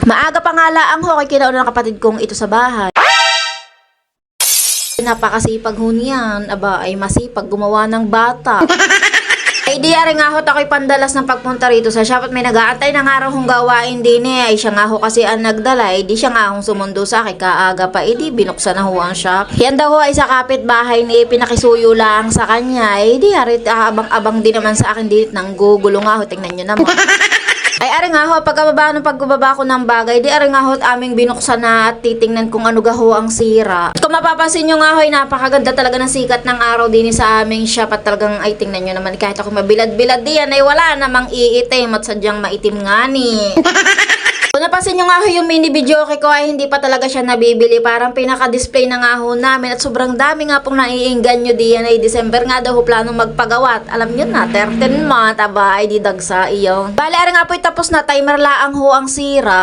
Maaga pa nga laang ho kay kinauna ng kapatid kong ito sa bahay. Napakasipag ho niyan. Aba, ay masipag gumawa ng bata. Ay di ari nga ho ako'y pandalas ng pagpunta rito sa shop at may nag-aantay ng araw hong gawain din eh. Ay siya nga ho kasi ang nagdala. Ay di siya nga hong sumundo sa akin kaaga pa. Ay di binuksan na ho ang shop. Yan daw ho ay sa kapitbahay ni pinakisuyo lang sa kanya. Ay di ari abang-abang din naman sa akin din nang gugulo nga ho. Tingnan nyo naman. Ay ari nga ho, pagbaba ko ng bagay, di ari nga ho at aming binuksan na at titingnan kung ano gaho ang sira. Kung mapapansin nyo nga ho, ay napakaganda talaga ng sikat ng araw din sa aming shop at talagang ay tingnan nyo naman kahit ako mabilad-bilad diyan ay wala namang iitim at sadyang maitim nga ni. Kung napansin nyo nga ho yung mini video ko ay hindi pa talaga siya nabibili. Parang pinaka-display na nga ho namin at sobrang dami nga pong naiinggan nyo diyan ay December nga daw ho planong magpagawat. Alam nyo na, 13 month, aba ay didagsa iyon. Bale, ari nga po tapos na timer laang ho ang sira.